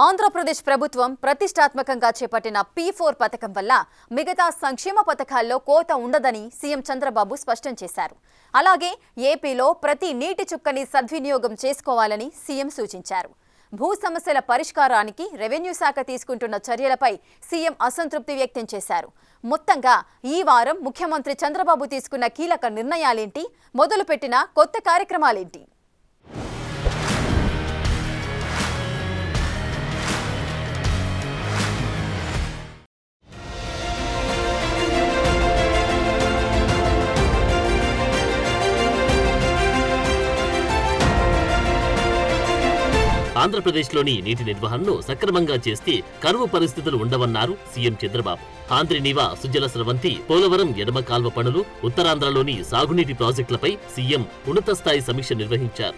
ఆంధ్రప్రదేశ్ ప్రభుత్వం ప్రతిష్టాత్మకంగా చేపట్టిన P4 పథకం వల్ల మిగతా సంక్షేమ పథకాల్లో కోత ఉండదని సీఎం చంద్రబాబు స్పష్టం చేశారు. అలాగే ఏపీలో ప్రతి నీటి చుక్కని సద్వినియోగం చేసుకోవాలని సీఎం సూచించారు. భూ సమస్యల పరిష్కారానికి రెవెన్యూ శాఖ తీసుకుంటున్న చర్యలపై సీఎం అసంతృప్తి వ్యక్తం చేశారు. మొత్తంగా ఈ వారం ముఖ్యమంత్రి చంద్రబాబు తీసుకున్న కీలక నిర్ణయాలేంటి, మొదలుపెట్టిన కొత్త కార్యక్రమాలేంటి? ఆంధ్రప్రదేశ్లోని నీటి నిర్వహణను సక్రమంగా చేస్తే కరువు పరిస్థితులు ఉండవన్నారు సీఎం చంద్రబాబు. ఆంధ్రనీవా, సుజల స్రవంతి, పోలవరం ఎడమ కాల్వ పనులు, ఉత్తరాంధ్రలోని సాగునీటి ప్రాజెక్టులపై సీఎం ఉన్నత స్థాయి సమీక్ష నిర్వహించారు.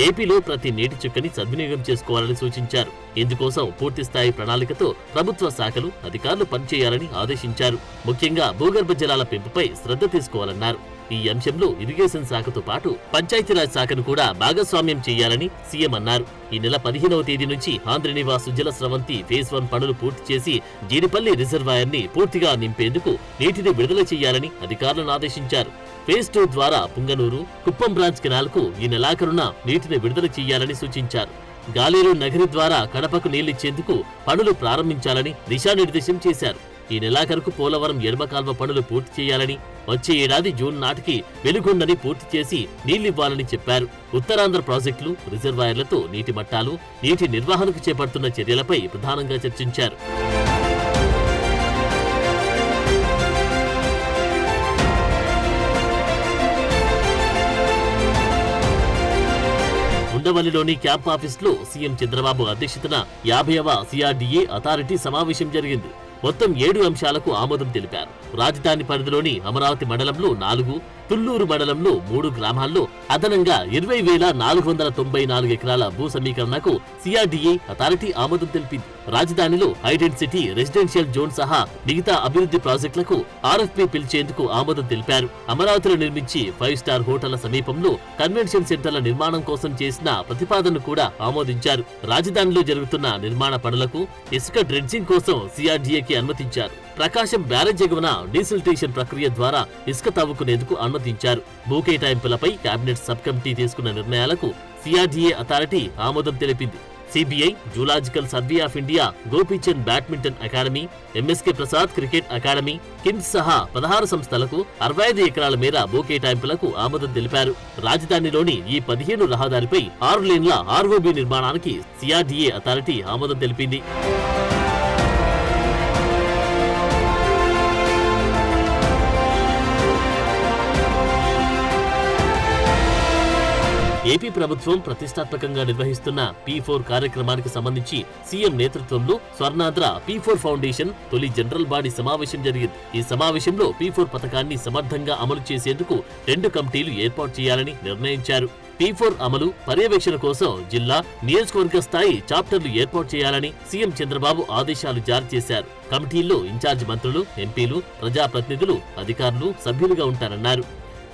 ఏపీలో ప్రతి నీటి చుక్కని సద్వినియోగం చేసుకోవాలని సూచించారు. ఇందుకోసం పూర్తిస్థాయి ప్రణాళికతో ప్రభుత్వ శాఖలు, అధికారులు పనిచేయాలని ఆదేశించారు. ముఖ్యంగా భూగర్భ జలాల పెంపుపై శ్రద్ధ తీసుకోవాలన్నారు. ఈ అంశంలో ఇరిగేషన్ శాఖతో పాటు పంచాయతీరాజ్ శాఖను కూడా భాగస్వామ్యం చేయాలని సీఎం అన్నారు. ఈ నెల 15వ తేదీ నుంచి ఆంధ్రనీవా, సుజల స్రవంతి ఫేజ్ 1 పనులు పూర్తి చేసి జీడిపల్లి రిజర్వాయర్ని పూర్తిగా నింపేందుకు నీటిని విడుదల చేయాలని అధికారులను ఆదేశించారు. ఫేజ్ 2 ద్వారా పుంగనూరు, కుప్పం బ్రాంచ్ కెనాల్కు ఈ నెలాఖరున నీటిని విడుదల చేయాలని సూచించారు. గాలేరు నగరి ద్వారా కడపకు నీళ్లిచ్చేందుకు పనులు ప్రారంభించాలని దిశానిర్దేశం చేశారు. ఈ నెలాఖరుకు పోలవరం ఎడమ కాల్వ పనులు పూర్తి చేయాలని, వచ్చే ఏడాది జూన్ నాటికి వెలుగొండని పూర్తి చేసి నీళ్లివ్వాలని చెప్పారు. ఉత్తరాంధ్ర ప్రాజెక్టులు, రిజర్వాయర్లతో నీటి మట్టాలు, నీటి నిర్వహణకు చేపడుతున్న చర్యలపై ప్రధానంగా చర్చించారు. ఉండవల్లిలోని క్యాంప్ ఆఫీసులో సీఎం చంద్రబాబు అధ్యక్షతన 50వ CRDA అథారిటీ సమావేశం జరిగింది. మొత్తం 7 అంశాలకు ఆమోదం తెలిపారు. రాజధాని పరిధిలోని అమరావతి మండలంలో 4, తుళ్లూరు మండలంలో 3 గ్రామాల్లో అదనంగా 20,494 ఎకరాల భూ సమీకరణకు CRDA అథారిటీ ఆమోదం తెలిపింది. రాజధానిలో హైడెన్సిటీ రెసిడెన్షియల్ జోన్ సహా మిగతా అభివృద్ధి ప్రాజెక్టులకు RFP పిలిచేందుకు ఆమోదం తెలిపారు. అమరావతిలో నిర్మించి 5 స్టార్ హోటళ్ల సమీపంలో కన్వెన్షన్ సెంటర్ల నిర్మాణం కోసం చేసిన ప్రతిపాదనను కూడా ఆమోదించారు. రాజధానిలో జరుగుతున్న నిర్మాణ పనులకు ఇసుక డ్రెడ్జింగ్ కోసం CRDAకి అనుమతించారు. ప్రకాశం బ్యారేజ్ ఎగువన డీసిల్టేషన్ ప్రక్రియ ద్వారా ఇసుక తవ్వుకునేందుకు అనుమతించారు. భూ కేటాయింపులపై కేబినెట్ సబ్ కమిటీ తీసుకున్న నిర్ణయాలకు CRDA అథారిటీ ఆమోదం తెలిపింది. CBI, zoological survey of India, Gopichand badminton academy, MSK Prasad cricket academy, KIMS సహా 16 సంస్థలకు 65 ఎకరాల మేర భూ కేటాయింపులకు ఆమోదం తెలిపారు. రాజధానిలోని ఈ 15 రహదారిపై 6 లేన్ల ROB నిర్మాణానికి CRDA అథారిటీ ఆమోదం తెలిపింది. ఏపీ ప్రభుత్వం ప్రతిష్టాత్మకంగా నిర్వహిస్తున్న P4 కార్యక్రమానికి సంబంధించి సీఎం నేతృత్వంలో స్వర్ణాంధ్ర P4 ఫౌండేషన్ తొలి జనరల్ బాడీ సమావేశం జరిగింది. ఈ సమావేశంలో P4 పథకాన్ని సమర్థంగా అమలు చేసేందుకు 2 కమిటీలు ఏర్పాటు చేయాలని నిర్ణయించారు. P4 అమలు, పర్యవేక్షణ కోసం జిల్లా, నియోజకవర్గ స్థాయి చాప్టర్లు ఏర్పాటు చేయాలని సీఎం చంద్రబాబు ఆదేశాలు జారీ చేశారు. కమిటీల్లో ఇన్ఛార్జ్ మంత్రులు, ఎంపీలు, ప్రజాప్రతినిధులు, అధికారులు సభ్యులుగా ఉంటారన్నారు.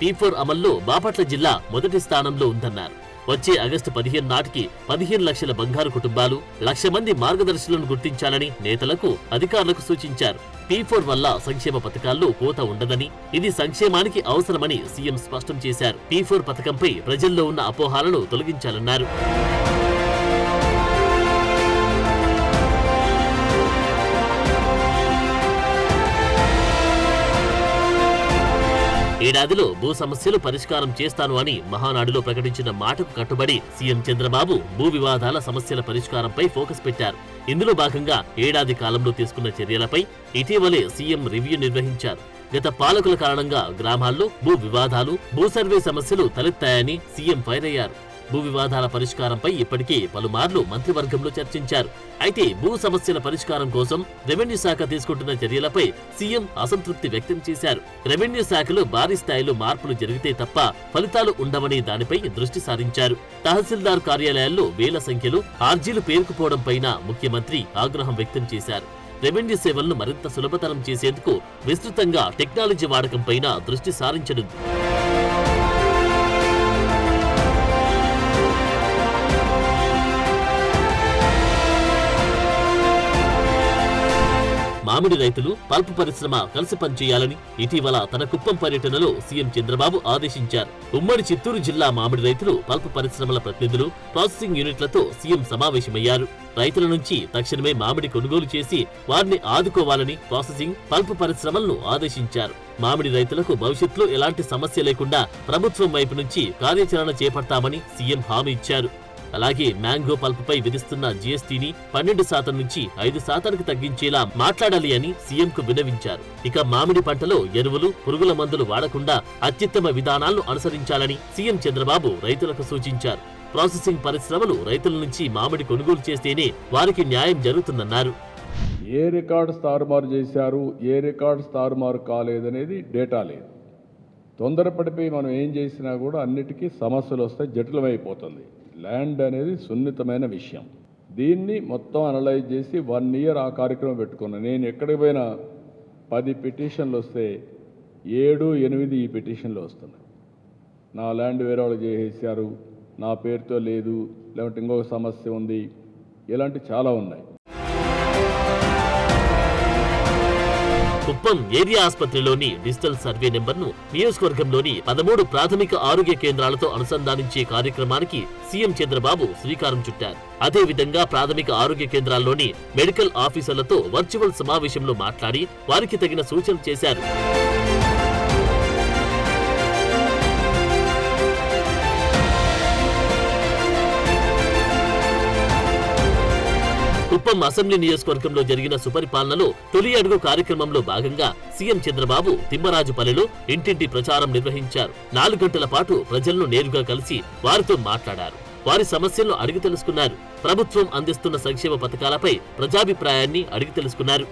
P4 అమల్లో బాపట్ల జిల్లా మొదటి స్థానంలో ఉందన్నారు. వచ్చే ఆగస్టు 15 నాటికి 15 లక్షల బంగారు కుటుంబాలు, 1,00,000 మంది మార్గదర్శులను గుర్తించాలని నేతలకు, అధికారులకు సూచించారు. P4 వల్ల సంక్షేమ పథకాల్లో కోత ఉండదని, ఇది సంక్షేమానికి అవసరమని సీఎం స్పష్టం చేశారు. P4 పథకంపై ప్రజల్లో ఉన్న అపోహలను తొలగించాలన్నారు. ఏడాదిలో భూ సమస్యలు పరిష్కారం చేస్తాను అని మహానాడులో ప్రకటించిన మాటకు కట్టుబడి సీఎం చంద్రబాబు భూ వివాదాల సమస్యల పరిష్కారంపై ఫోకస్ పెట్టారు. ఇందులో భాగంగా ఏడాది కాలంలో తీసుకున్న చర్యలపై ఇటీవలే సీఎం రివ్యూ నిర్వహించారు. గత పాలకుల కారణంగా గ్రామాల్లో భూ వివాదాలు, భూ సర్వే సమస్యలు తలెత్తాయని సీఎం ఫైర్ అయ్యారు. భూ వివాదాల పరిష్కారంపై ఇప్పటికే పలుమార్లు మంత్రివర్గంలో చర్చించారు. అయితే భూ సమస్యల పరిష్కారం కోసం రెవెన్యూ శాఖ తీసుకుంటున్న చర్యలపై సీఎం అసంతృప్తి వ్యక్తం చేశారు. రెవెన్యూ శాఖలో భారీ స్థాయిలో మార్పులు జరిగితే తప్ప ఫలితాలు ఉండవని దానిపై దృష్టి సారించారు. తహసీల్దార్ కార్యాలయాల్లో వేల సంఖ్యలో ఆర్జీలు పేరుకుపోవడంపైన ముఖ్యమంత్రి ఆగ్రహం వ్యక్తం చేశారు. రెవెన్యూ సేవలను మరింత సులభతరం చేసేందుకు విస్తృతంగా టెక్నాలజీ వాడకంపైన దృష్టి సారించనుంది. మామిడి రైతులు, పల్ప్ పరిశ్రమ కలిసి పనిచేయాలని ఇటీవల తన కుప్పం పర్యటనలో సీఎం చంద్రబాబు ఆదేశించారు. ఉమ్మడి చిత్తూరు జిల్లా మామిడి రైతులు, పల్ప్ పరిశ్రమల ప్రతినిధులు, ప్రాసెసింగ్ యూనిట్లతో సీఎం సమావేశమయ్యారు. రైతుల నుంచి తక్షణమే మామిడి కొనుగోలు చేసి వారిని ఆదుకోవాలని ప్రాసెసింగ్, పల్ప్ పరిశ్రమలను ఆదేశించారు. మామిడి రైతులకు భవిష్యత్తులో ఎలాంటి సమస్య లేకుండా ప్రభుత్వం వైపు నుంచి కార్యాచరణ చేపడతామని సీఎం హామీ ఇచ్చారు. అలాగే మ్యాంగో పల్పుపై విధిస్తున్న జీఎస్టీని 12% నుంచి 5%కి తగ్గించేలా మాట్లాడాలి అని సీఎంకు విన్నవించారు. ఇక మామిడి పంటలో ఎరువులు, పురుగుల మందులు వాడకుండా అత్యుత్తమ విధానాలను అనుసరించాలని సీఎం చంద్రబాబు రైతులకు సూచించారు. ప్రాసెసింగ్ పరిశ్రమలు రైతుల నుంచి మామిడి కొనుగోలు చేస్తేనే వారికి న్యాయం జరుగుతుందన్నారు. ఏ రికార్డ్స్ తారుమారు చేశారు, ఏ రికార్డ్స్ తారుమారు కాలేదనేది డేటా లేదు. తొందరపడిపోయి మనం ఏం చేసినా కూడా అన్నిటికీ సమస్యలు వస్తాయి, జటిలమైపోతుంది. ల్యాండ్ అనేది సున్నితమైన విషయం. దీన్ని మొత్తం అనలైజ్ చేసి 1 year ఆ కార్యక్రమం పెట్టుకున్నాను. నేను ఎక్కడికి పోయినా 10 పిటిషన్లు వస్తే 7, 8 ఈ పిటిషన్లు వస్తున్నాయి. నా ల్యాండ్ వేరే వాళ్ళు చేసేసారు, నా పేరుతో లేదు, లేదంటే ఇంకొక సమస్య ఉంది, ఇలాంటి చాలా ఉన్నాయి. కుప్పం ఏరియా ఆసుపత్రిలోని డిజిటల్ సర్వే నెంబర్ను నియోజకవర్గంలోని 13 ప్రాథమిక ఆరోగ్య కేంద్రాలతో అనుసంధానించే కార్యక్రమానికి సీఎం చంద్రబాబు శ్రీకారం చుట్టారు. అదేవిధంగా ప్రాథమిక ఆరోగ్య కేంద్రాల్లోని మెడికల్ ఆఫీసర్లతో వర్చువల్ సమావేశంలో మాట్లాడి వారికి తగిన సూచనలు చేశారు. కుప్పం అసెంబ్లీ నియోజకవర్గంలో జరిగిన సుపరిపాలనలో తొలి అడుగు కార్యక్రమంలో భాగంగా సీఎం చంద్రబాబు తిమ్మరాజుపల్లిలో ఇంటింటి ప్రచారం నిర్వహించారు. 4 గంటల పాటు ప్రజలను నేరుగా కలిసి వారితో మాట్లాడారు. వారి సమస్యలను అడిగి తెలుసుకున్నారు. ప్రభుత్వం అందిస్తున్న సంక్షేమ పథకాలపై ప్రజాభిప్రాయాన్ని అడిగి తెలుసుకున్నారు.